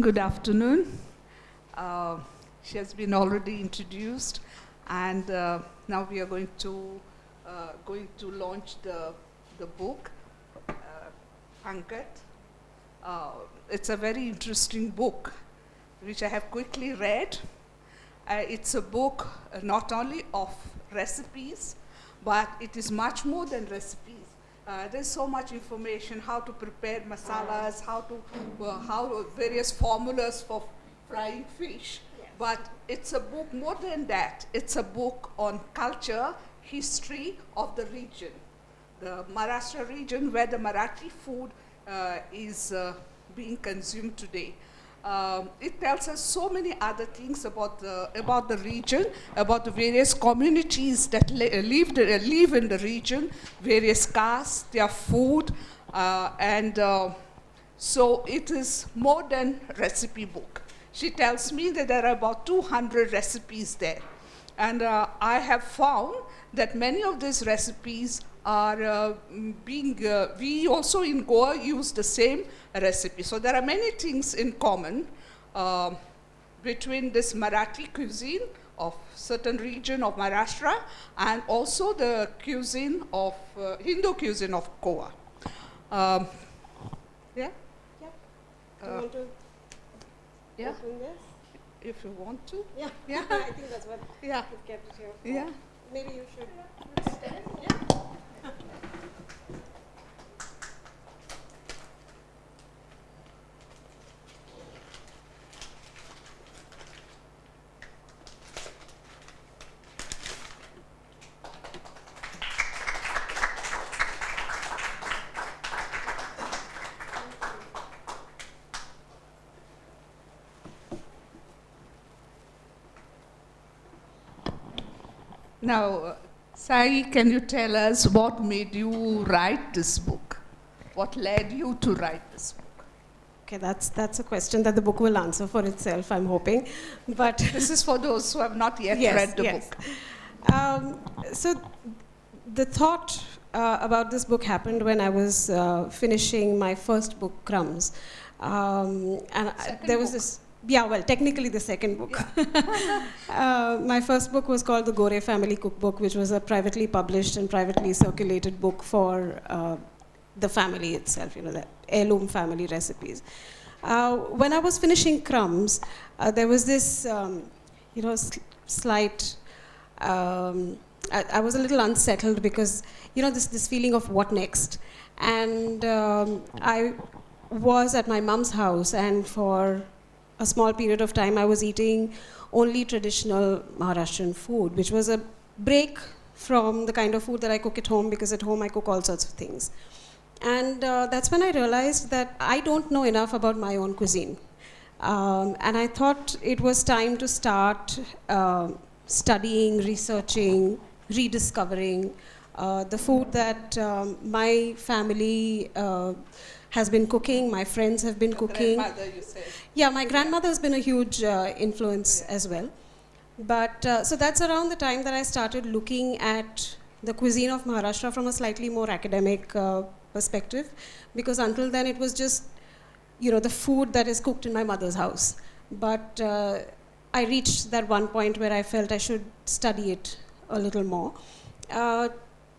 Good afternoon. She has been already introduced, and now we are going to launch the book, Pangat. It's a very interesting book, which I have quickly read. It's a book not only of recipes, but it is much more than recipes. There's so much information, how to prepare masalas, how various formulas for frying fish. Yes. But it's a book more than that. It's a book on culture, history of the region, the Maharashtra region where the Marathi food is being consumed today. It tells us so many other things about the region, about the various communities that live in the region, various castes, their food, and so it is more than recipe book. She tells me that there are about 200 recipes there, and I have found that many of these recipes are we also in Goa use the same recipe. So there are many things in common between this Marathi cuisine of certain region of Maharashtra and also the cuisine of Hindu cuisine of Goa. Yeah? Yeah. Do you want to open this? If you want to. Yeah. Yeah. I think that's what we've kept it here for. Yeah. Maybe you should. Yeah. Now, Saee, can you tell us what made you write this book? What led you to write this book? Okay, that's a question that the book will answer for itself, I'm hoping. But this is for those who have not yet read the book. So the thought about this book happened when I was finishing my first book, Crumbs. There was this. Yeah, well, technically the second book. Yeah. My first book was called The Gore Family Cookbook, which was a privately published and privately circulated book for the family itself, the heirloom family recipes. When I was finishing Crumbs, there was this, slight, I was a little unsettled because, this feeling of what next. And I was at my mom's house, and for a small period of time, I was eating only traditional Maharashtrian food, which was a break from the kind of food that I cook at home, because at home I cook all sorts of things. And that's when I realized that I don't know enough about my own cuisine. And I thought it was time to start studying, researching, rediscovering the food that my family has been cooking, my friends have been cooking. Grandmother, you said. Yeah, my grandmother has been a huge influence as well. But so that's around the time that I started looking at the cuisine of Maharashtra from a slightly more academic perspective, because until then it was just, the food that is cooked in my mother's house. But I reached that one point where I felt I should study it a little more.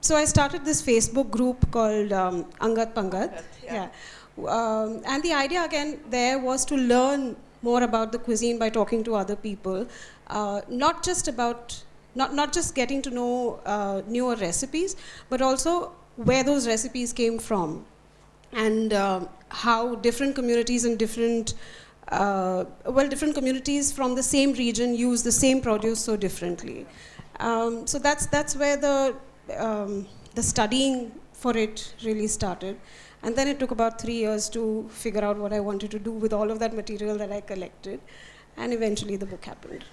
So I started this Facebook group called Pangat. Yeah. And the idea again there was to learn more about the cuisine by talking to other people, not just getting to know newer recipes, but also where those recipes came from, and how different communities and different communities from the same region use the same produce so differently. So that's where the studying for it really started. And then it took about 3 years to figure out what I wanted to do with all of that material that I collected. And eventually the book happened.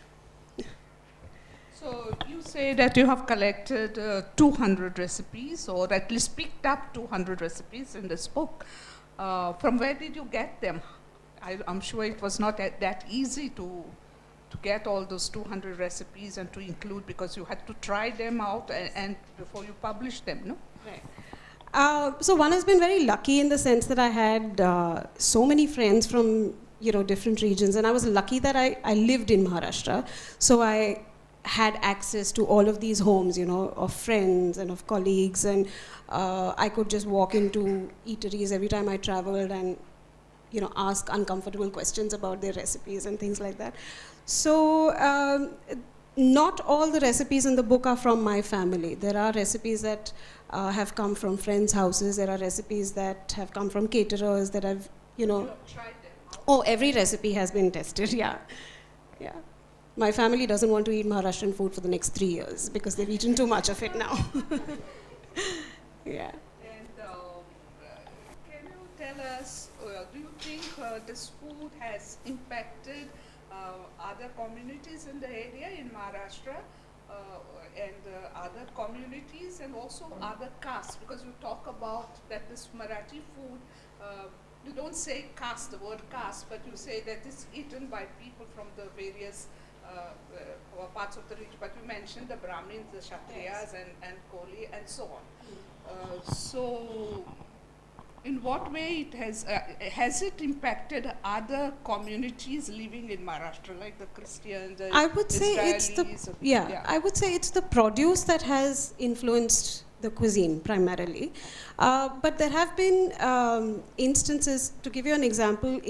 So you say that you have collected 200 recipes, or at least picked up 200 recipes in this book. From where did you get them? I'm sure it was not that easy to get all those 200 recipes and to include, because you had to try them out and before you published them, no? Right. So one has been very lucky in the sense that I had so many friends from different regions. And I was lucky that I lived in Maharashtra, so I had access to all of these homes, of friends and of colleagues, and I could just walk into eateries every time I traveled and ask uncomfortable questions about their recipes and things like that. So not all the recipes in the book are from my family. There are recipes that have come from friends' houses. There are recipes that have come from caterers that I've, You have tried them. Oh, every recipe has been tested, yeah. Yeah. My family doesn't want to eat Maharashtrian food for the next 3 years because they've eaten too much of it now. Yeah. And can you tell us, do you think this food has impacted other communities in the area in Maharashtra and other communities and also other castes? Because you talk about that this Marathi food, you don't say caste, the word caste, but you say that it's eaten by people from the various parts of the region. But you mentioned the Brahmins, the Kshatriyas, and Koli, and so on. So, in what way it has it impacted other communities living in Maharashtra, like the Christians, the I would say Israelis? I would say it's the produce that has influenced the cuisine primarily. But there have been instances, to give you an example,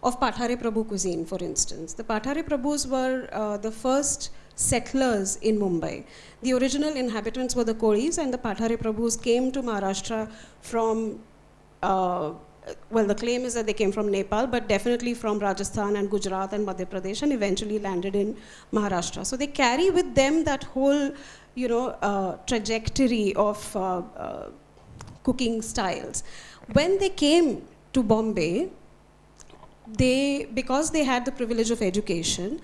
of Pathare Prabhu cuisine, for instance. The Pathare Prabhus were the first settlers in Mumbai. The original inhabitants were the Kolis, and the Pathare Prabhus came to Maharashtra from, the claim is that they came from Nepal, but definitely from Rajasthan and Gujarat and Madhya Pradesh, and eventually landed in Maharashtra. So they carry with them that whole, trajectory of cooking styles. When they came to Bombay, because they had the privilege of education,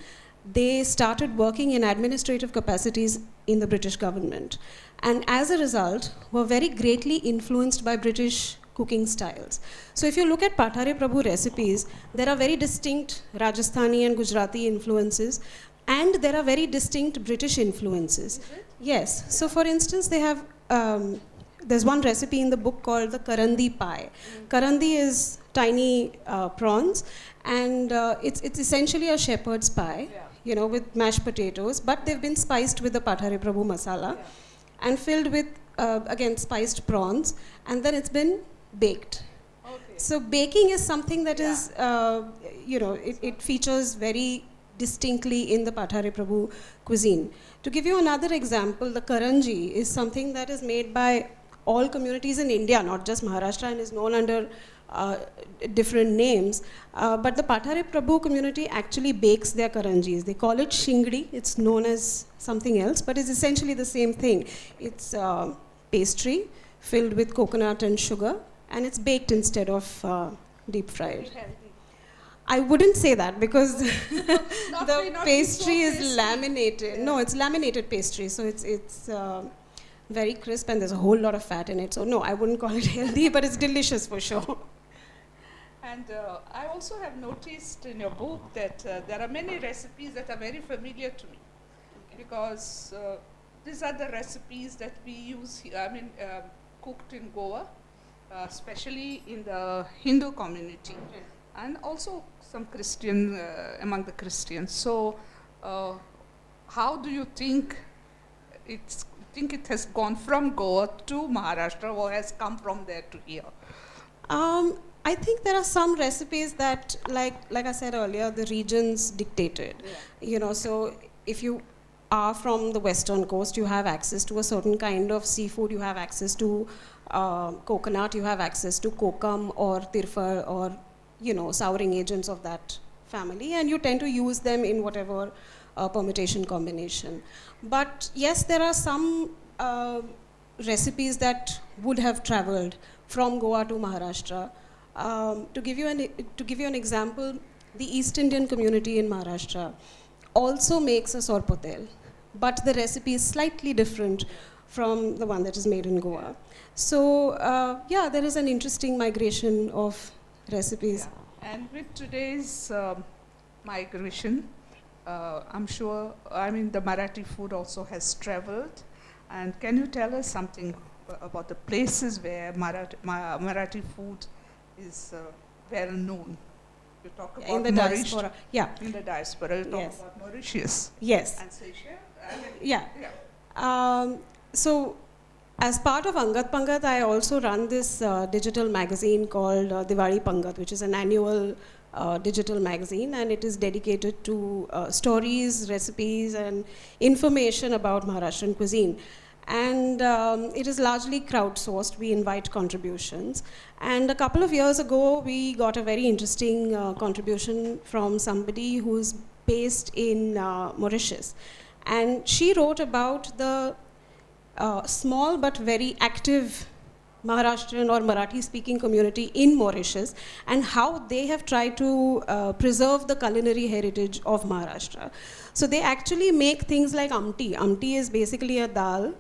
they started working in administrative capacities in the British government, and as a result were very greatly influenced by British cooking styles. So if you look at Pathare Prabhu recipes, there are very distinct Rajasthani and Gujarati influences, and there are very distinct British influences. Yes. So for instance, they have there's one recipe in the book called the Karandi pie. Karandi is tiny prawns, and it's essentially a shepherd's pie, with mashed potatoes, but they've been spiced with the Pathare Prabhu masala and filled with, again, spiced prawns, and then it's been baked. Okay. So baking is something that is, it features very distinctly in the Pathare Prabhu cuisine. To give you another example, the karanji is something that is made by all communities in India, not just Maharashtra, and is known under different names. But the Pathare Prabhu community actually bakes their karanjis. They call it shingdi. It's known as something else, but it's essentially the same thing. It's pastry filled with coconut and sugar, and it's baked instead of deep fried. I wouldn't say that because the pastry is laminated. Yeah. No, it's laminated pastry, so it's very crisp and there's a whole lot of fat in it. So no, I wouldn't call it healthy, but it's delicious for sure. And I also have noticed in your book that there are many recipes that are very familiar to me, because these are the recipes that we use, cooked in Goa, especially in the Hindu community, and also some Christian, among the Christians. So how do you think it has gone from Goa to Maharashtra, or has come from there to here? I think there are some recipes that, like I said earlier, the regions dictated. So if you are from the western coast, you have access to a certain kind of seafood, you have access to coconut, you have access to kokum or tirfar or souring agents of that family, and you tend to use them in whatever permutation combination. But yes, there are some recipes that would have traveled from Goa to Maharashtra. To give you an example, the East Indian community in Maharashtra also makes a sorpotel, but the recipe is slightly different from the one that is made in Goa. So there is an interesting migration of recipes. Yeah. And with today's migration, I'm sure, the Marathi food also has traveled. And can you tell us something about the places where Marathi food is well known? You talk about in the diaspora. Yeah. In the diaspora, you talk Yes. about Mauritius. Yes. And Seychelles. Yeah. Yeah. So, as part of Pangat, I also run this digital magazine called Diwali Pangat, which is an annual digital magazine, and it is dedicated to stories, recipes, and information about Maharashtrian cuisine. And it is largely crowdsourced. We invite contributions. And a couple of years ago, we got a very interesting contribution from somebody who's based in Mauritius. And she wrote about the small but very active Maharashtrian or Marathi-speaking community in Mauritius and how they have tried to preserve the culinary heritage of Maharashtra. So they actually make things like amti. Amti is basically a dal,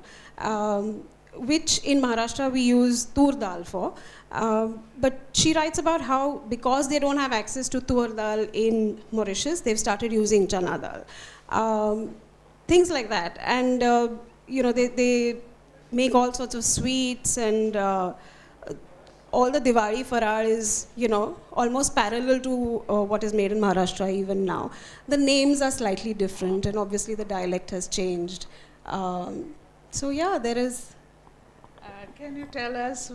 which in Maharashtra we use tur dal for. But she writes about how, because they don't have access to tur dal in Mauritius, they've started using chana dal. Things like that. And they make all sorts of sweets, and all the Diwali farar is, almost parallel to what is made in Maharashtra even now. The names are slightly different, and obviously the dialect has changed. So yeah, there is. Can you tell us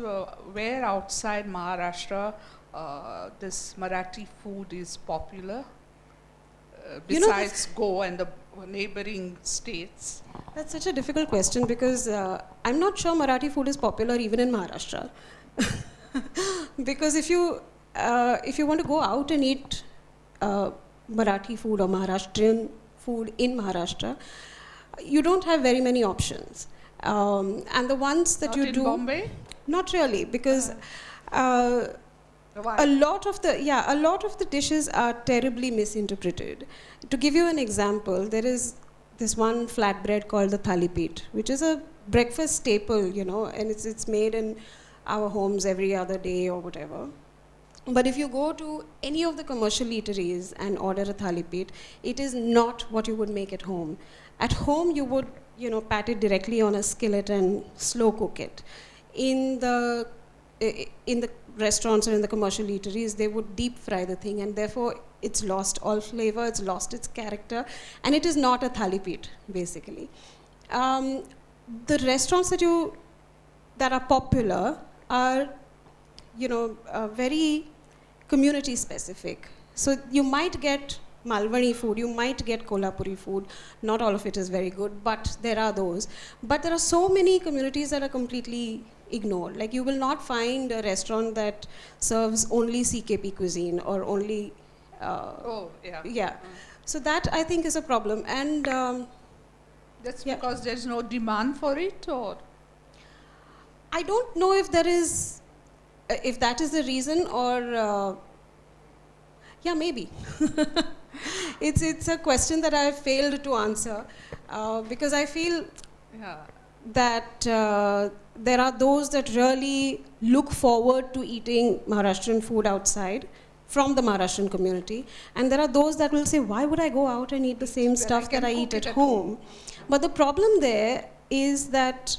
where outside Maharashtra this Marathi food is popular? Besides Goa and the neighboring states? That's such a difficult question because I'm not sure Marathi food is popular even in Maharashtra. Because if you want to go out and eat Marathi food or Maharashtrian food in Maharashtra, you don't have very many options. And the ones that Not you in do, Bombay? not really, because a lot of the dishes are terribly misinterpreted. To give you an example, there is this one flatbread called the thalipit, which is a breakfast staple, and it's made in our homes every other day or whatever. But if you go to any of the commercial eateries and order a thalipit, it is not what you would make at home. At home, you would, pat it directly on a skillet and slow cook it. In the restaurants or in the commercial eateries, they would deep fry the thing, and therefore it's lost all flavor, it's lost its character, and it is not a thalipit, basically. The restaurants that are popular are, very community specific. So you might get Malwani food, you might get Kolhapuri food. Not all of it is very good, but there are those. But there are so many communities that are completely ignored. Like, you will not find a restaurant that serves only CKP cuisine or only... So that, I think, is a problem. And that's because there's no demand for it, or? I don't know if that is the reason, or maybe. It's a question that I have failed to answer because I feel that there are those that really look forward to eating Maharashtrian food outside from the Maharashtrian community, and there are those that will say, why would I go out and eat the same stuff that I eat at home? But the problem there is that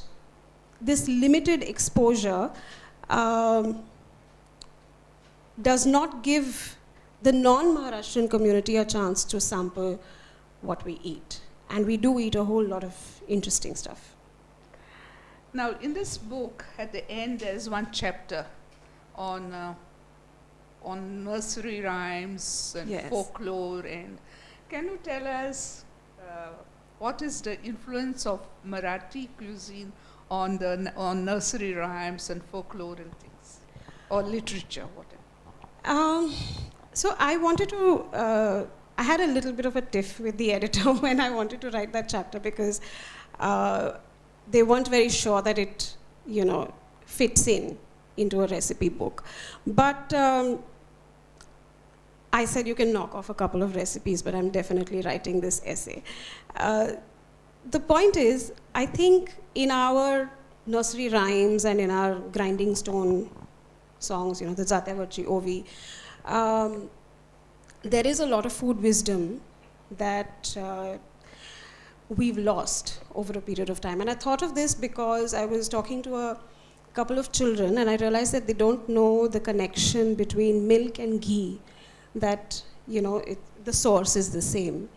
this limited exposure does not give the non-Maharashtrian community a chance to sample what we eat. And we do eat a whole lot of interesting stuff. Now, in this book, at the end, there's one chapter on nursery rhymes and folklore. And can you tell us what is the influence of Marathi cuisine on nursery rhymes and folklore and things, or literature, whatever? So I wanted to, I had a little bit of a tiff with the editor when I wanted to write that chapter because they weren't very sure that it, fits into a recipe book. But I said you can knock off a couple of recipes, but I'm definitely writing this essay. The point is, I think in our nursery rhymes and in our grinding stone songs, the Zatyavarchi Ovi, there is a lot of food wisdom that we've lost over a period of time. And I thought of this because I was talking to a couple of children and I realized that they don't know the connection between milk and ghee. that, the source is the same.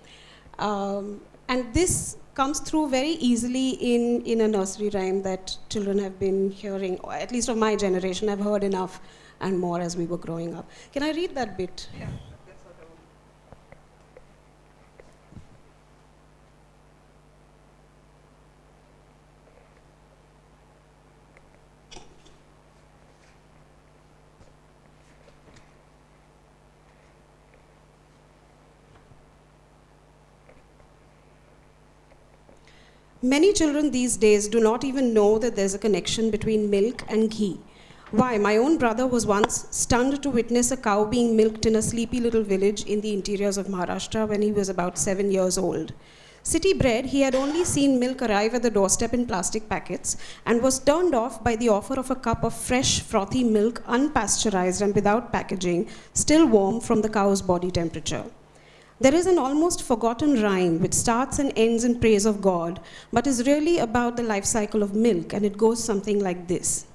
And this comes through very easily in a nursery rhyme that children have been hearing, or at least of my generation, have heard enough and more as we were growing up. Can I read that bit? Yeah, that's what I want. Many children these days do not even know that there's a connection between milk and ghee. Why, my own brother was once stunned to witness a cow being milked in a sleepy little village in the interiors of Maharashtra when he was about 7 years old. City bred, he had only seen milk arrive at the doorstep in plastic packets and was turned off by the offer of a cup of fresh, frothy milk, unpasteurized and without packaging, still warm from the cow's body temperature. There is an almost forgotten rhyme which starts and ends in praise of God, but is really about the life cycle of milk, and it goes something like this.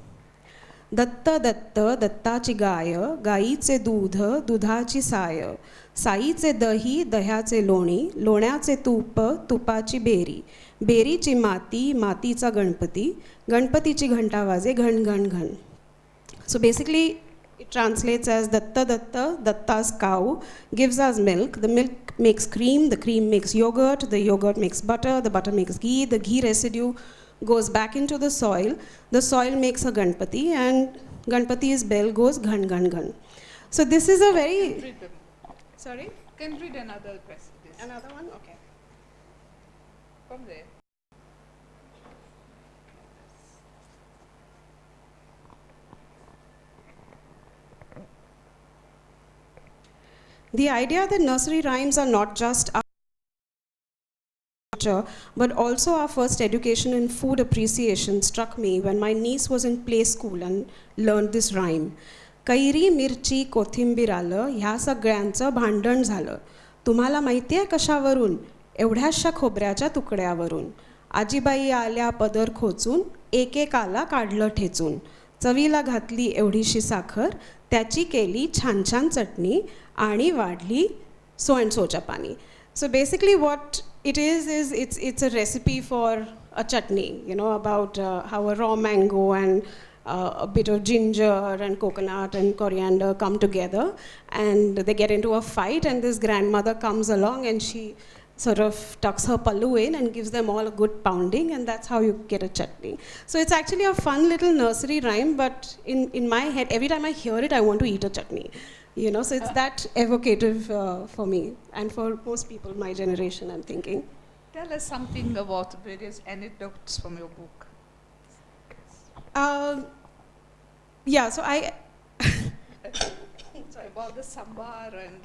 Datta datta dattachi gaya, गाईचे दूध दुधाची साय, साईचे दही दह्याचे लोणी, लोण्याचे तूप तुपाची berry, बेरीची माती मातीचा गणपती, गणपतीची घंटा वाजे घण घण घण. So basically it translates as Datta Datta, Datta's cow, gives us milk. The milk makes cream, the cream makes yogurt, the yogurt makes butter, the butter makes ghee, the ghee residue goes back into the soil makes a Ganpati, and Ganpati's bell goes ghan ghan ghan. So this is a very... Read them. Sorry? Can read another passage. Another one? Okay. From there. The idea that nursery rhymes are not just our culture, but also our first education in food appreciation struck me when my niece was in play school and learned this rhyme. Carry मिरची कोथिंबीर आलं ह्या सगळ्यांचं भांडण झालं. तुम्हाला माहिती आहे कशावरून? एवढ्याशा खोबऱ्याच्या तुकड्यावरून. आजीबाई आल्या पदर खोचून, एकेकाला काढलं ठेचून. चवीला घातली एवढीशी साखर, त्याची केली छान छान चटणी आणि वाढली so and so चपानी. So basically what it is it's a recipe for a chutney, about how a raw mango and a bit of ginger and coconut and coriander come together, and they get into a fight, and this grandmother comes along and she sort of tucks her pallu in and gives them all a good pounding, and that's how you get a chutney. So it's actually a fun little nursery rhyme, but in my head, every time I hear it, I want to eat a chutney. So it's that evocative for me, and for most people my generation, I'm thinking. Tell us something about various anecdotes from your book. Yeah, so Sorry, about the sambar and...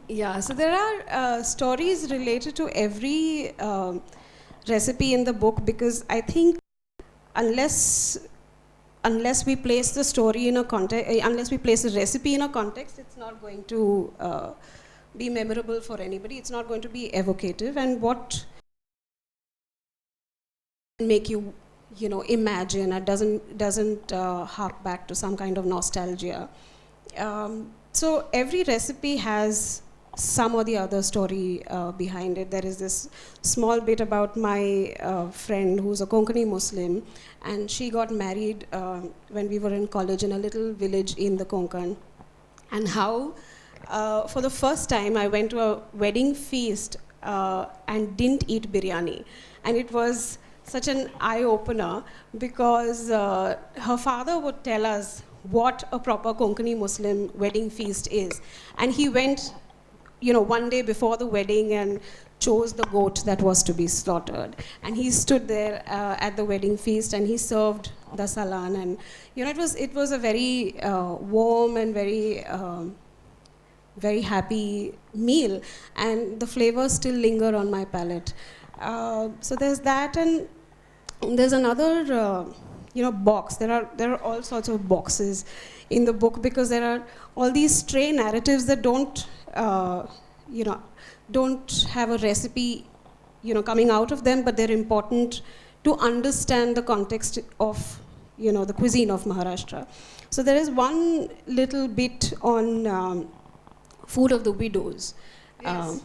Yeah, so there are stories related to every recipe in the book, because I think unless we place the story in a context, unless we place the recipe in a context, it's not going to be memorable for anybody. It's not going to be evocative, and what make you imagine. It doesn't hark back to some kind of nostalgia. So every recipe has some or the other story behind it. There is this small bit about my friend who's a Konkani Muslim, and she got married when we were in college in a little village in the Konkan, and how for the first time I went to a wedding feast and didn't eat biryani, and it was such an eye-opener, because her father would tell us what a proper Konkani Muslim wedding feast is. And he went, one day before the wedding and chose the goat that was to be slaughtered. And he stood there at the wedding feast and he served the salan. And, it was a very warm and very, very happy meal. And the flavors still linger on my palate. So there's that, and there's another, box. There are all sorts of boxes in the book, because there are all these stray narratives that don't have a recipe, coming out of them, but they're important to understand the context of, the cuisine of Maharashtra. So there is one little bit on food of the widows. Yes,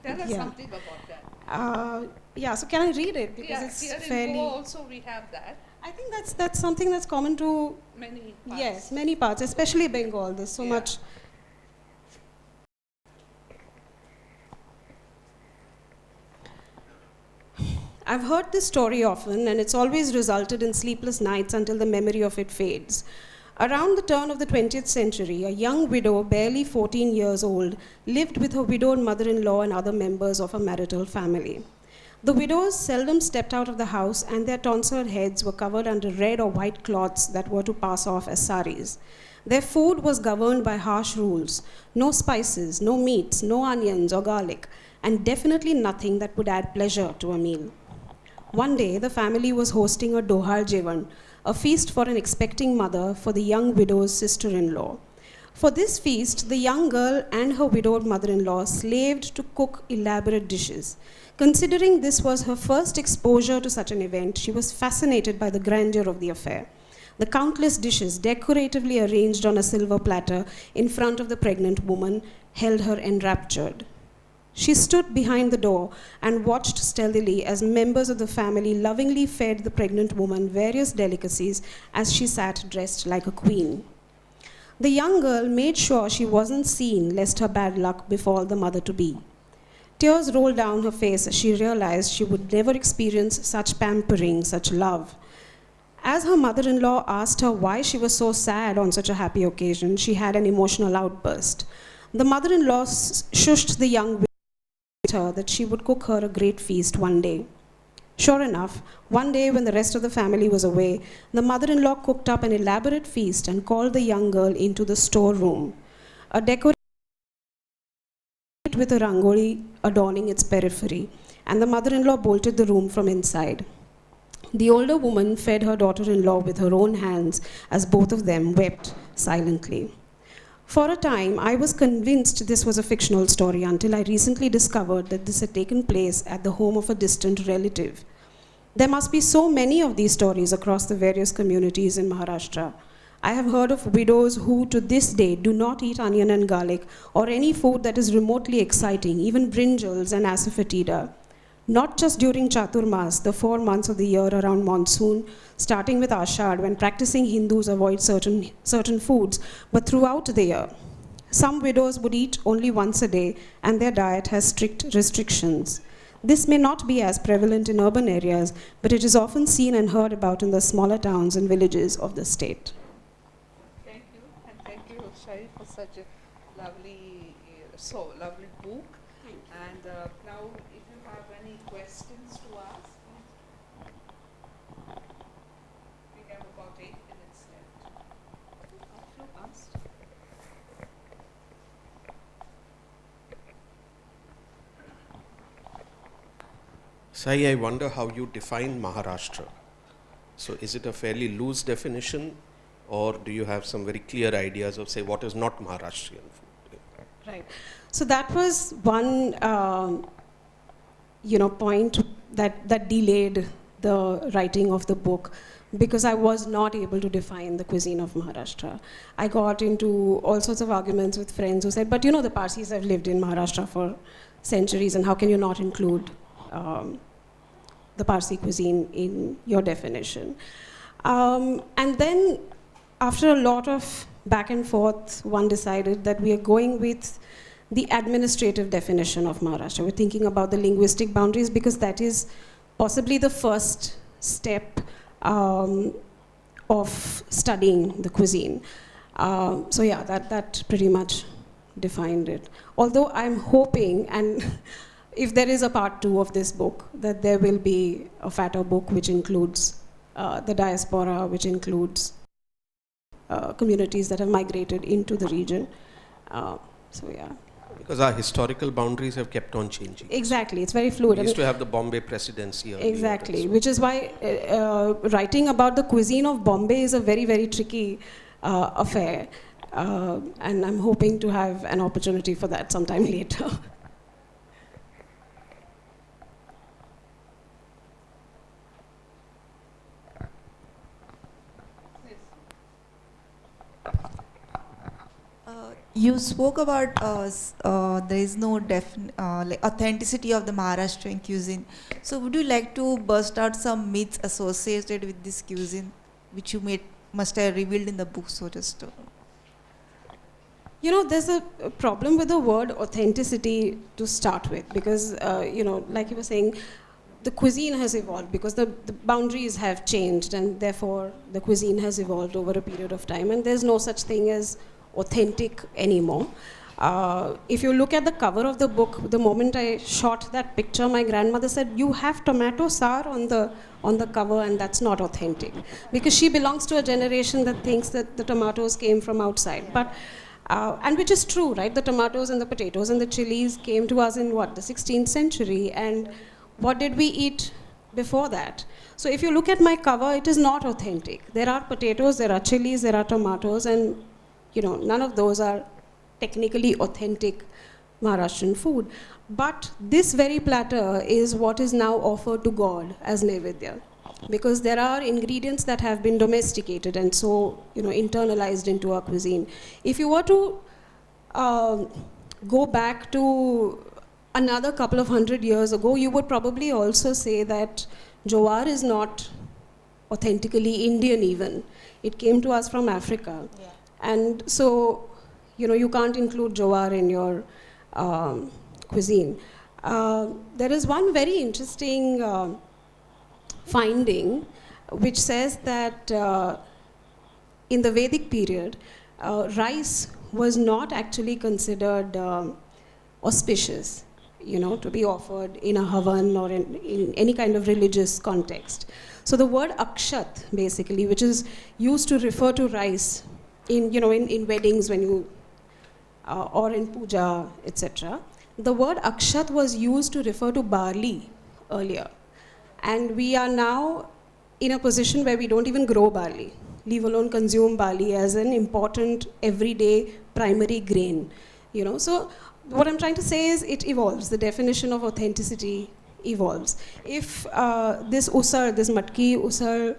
tell us yeah. something about that. Yeah, so can I read it? Because Yeah, it's here fairly... in Goa also we have that. I think that's something that's common to... Many parts. Yes, many parts, especially Bengal. There's so much... I've heard this story often, and it's always resulted in sleepless nights until the memory of it fades. Around the turn of the 20th century, a young widow, barely 14 years old, lived with her widowed mother-in-law and other members of a marital family. The widows seldom stepped out of the house, and their tonsured heads were covered under red or white cloths that were to pass off as saris. Their food was governed by harsh rules: no spices, no meats, no onions or garlic, and definitely nothing that would add pleasure to a meal. One day, the family was hosting a Dohar Jevan, a feast for an expecting mother for the young widow's sister-in-law. For this feast, the young girl and her widowed mother-in-law slaved to cook elaborate dishes. Considering this was her first exposure to such an event, she was fascinated by the grandeur of the affair. The countless dishes, decoratively arranged on a silver platter in front of the pregnant woman, held her enraptured. She stood behind the door and watched stealthily as members of the family lovingly fed the pregnant woman various delicacies as she sat dressed like a queen. The young girl made sure she wasn't seen lest her bad luck befall the mother-to-be. Tears rolled down her face as she realized she would never experience such pampering, such love. As her mother-in-law asked her why she was so sad on such a happy occasion, she had an emotional outburst. The mother-in-law shushed the young widow her that she would cook her a great feast one day. Sure enough, one day when the rest of the family was away, the mother-in-law cooked up an elaborate feast and called the young girl into the storeroom. A decoration with a rangoli adorning its periphery, and the mother-in-law bolted the room from inside. The older woman fed her daughter-in-law with her own hands as both of them wept silently. For a time, I was convinced this was a fictional story until I recently discovered that this had taken place at the home of a distant relative. There must be so many of these stories across the various communities in Maharashtra. I have heard of widows who, to this day, do not eat onion and garlic or any food that is remotely exciting, even brinjals and asafoetida. Not just during Chaturmas, the 4 months of the year around monsoon, starting with Ashad, when practicing Hindus avoid certain foods, but throughout the year. Some widows would eat only once a day, and their diet has strict restrictions. This may not be as prevalent in urban areas, but it is often seen and heard about in the smaller towns and villages of the state. Thank you, and thank you, Shari, for such a lovely book. And now, if you have any questions to ask, we have about 8 minutes left. A few asked. Sai, I wonder how you define Maharashtra. So is it a fairly loose definition, or do you have some very clear ideas of, say, what is not Maharashtrian food? Right. So that was one, point that delayed the writing of the book, because I was not able to define the cuisine of Maharashtra. I got into all sorts of arguments with friends who said, but the Parsis have lived in Maharashtra for centuries, and how can you not include the Parsi cuisine in your definition? And then, after a lot of back and forth, one decided that we are going with the administrative definition of Maharashtra. We're thinking about the linguistic boundaries, because that is possibly the first step of studying the cuisine. That pretty much defined it. Although I'm hoping, and if there is a part 2 of this book, that there will be a fatter book which includes the diaspora, which includes communities that have migrated into the region. Because our historical boundaries have kept on changing. Exactly, it's very fluid. We used to have the Bombay presidency earlier. Exactly, which is why writing about the cuisine of Bombay is a very, very tricky affair. And I'm hoping to have an opportunity for that sometime later. You spoke about there is no like authenticity of the Maharashtrian cuisine. So would you like to burst out some myths associated with this cuisine, which you must have revealed in the book, so just to You know, there's a problem with the word authenticity to start with because, you know, like you were saying, the cuisine has evolved because the boundaries have changed and therefore the cuisine has evolved over a period of time and there's no such thing as authentic anymore. If you look at the cover of the book, the moment I shot that picture, my grandmother said, "You have tomato sour on the cover and that's not authentic." Because she belongs to a generation that thinks that the tomatoes came from outside. But and which is true, right? The tomatoes and the potatoes and the chilies came to us in what, the 16th century, and what did we eat before that? So if you look at my cover, it is not authentic. There are potatoes, there are chilies, there are tomatoes, and you know, none of those are technically authentic Maharashtrian food. But this very platter is what is now offered to God as Naivedya, because there are ingredients that have been domesticated and so, you know, internalized into our cuisine. If you were to go back to another couple of 100 years ago, you would probably also say that jowar is not authentically Indian even. It came to us from Africa. yeah. And so, you know, you can't include jowar in your cuisine. There is one very interesting finding which says that in the Vedic period, rice was not actually considered auspicious, you know, to be offered in a havan or in any kind of religious context. So the word akshat, basically, which is used to refer to rice in, you know, in weddings when you, or in puja, etc. The word akshat was used to refer to barley earlier. And we are now in a position where we don't even grow barley, leave alone consume barley as an important everyday primary grain, you know. So what I'm trying to say is it evolves. The definition of authenticity evolves. If this usar, this matki usar,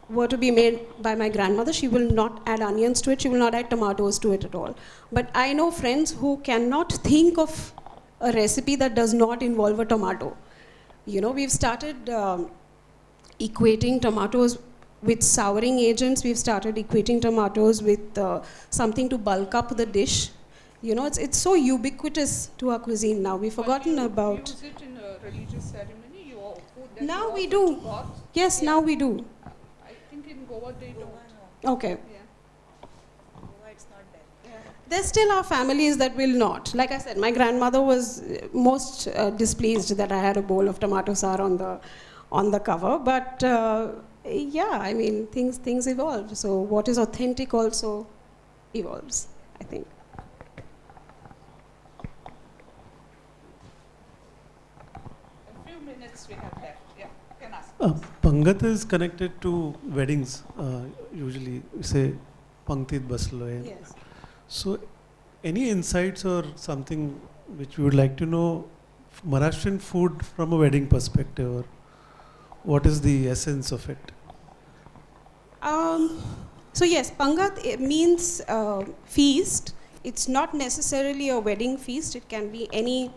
were to be made by my grandmother, she will not add onions to it, she will not add tomatoes to it at all. But I know friends who cannot think of a recipe that does not involve a tomato. You know, we've started equating tomatoes with souring agents, we've started equating tomatoes with something to bulk up the dish. You know, it's so ubiquitous to our cuisine now. We've forgotten about... Use it in a religious ceremony? You food that Now you we offer do. to God? Yes, now we do. I think in Goa they don't. Okay. Yeah. It's not there. There still are families that will not. Like I said, my grandmother was most displeased that I had a bowl of tomato sour on the cover. But yeah, I mean, things evolve. So what is authentic also evolves, I think. A few minutes we have left. Yeah, you can ask. Pangat is connected to weddings. Usually, we say Panktit Baslo. Yes. So, any insights or something which you would like to know, Maharashtrian food from a wedding perspective, or what is the essence of it? So yes, Pangat it means feast. It's not necessarily a wedding feast. It can be any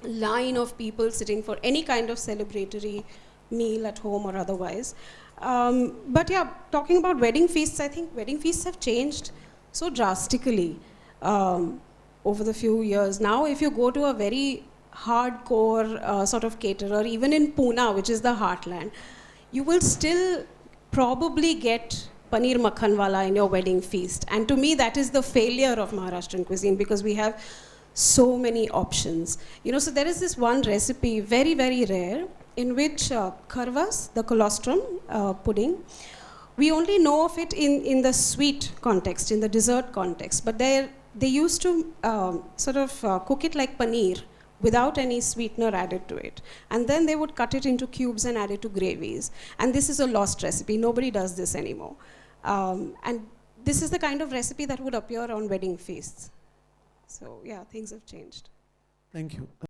line of people sitting for any kind of celebratory meal at home or otherwise. But yeah, talking about wedding feasts, I think wedding feasts have changed so drastically over the few years. Now, if you go to a very hardcore sort of caterer, even in Pune, which is the heartland, you will still probably get paneer makhanwala in your wedding feast. And to me, that is the failure of Maharashtrian cuisine because we have so many options. You know, so there is this one recipe, very, very rare, in which kharvas, the colostrum pudding, we only know of it in the sweet context, in the dessert context, but they used to sort of cook it like paneer without any sweetener added to it. And then they would cut it into cubes and add it to gravies. And this is a lost recipe. Nobody does this anymore. And this is the kind of recipe that would appear on wedding feasts. So yeah, things have changed. Thank you.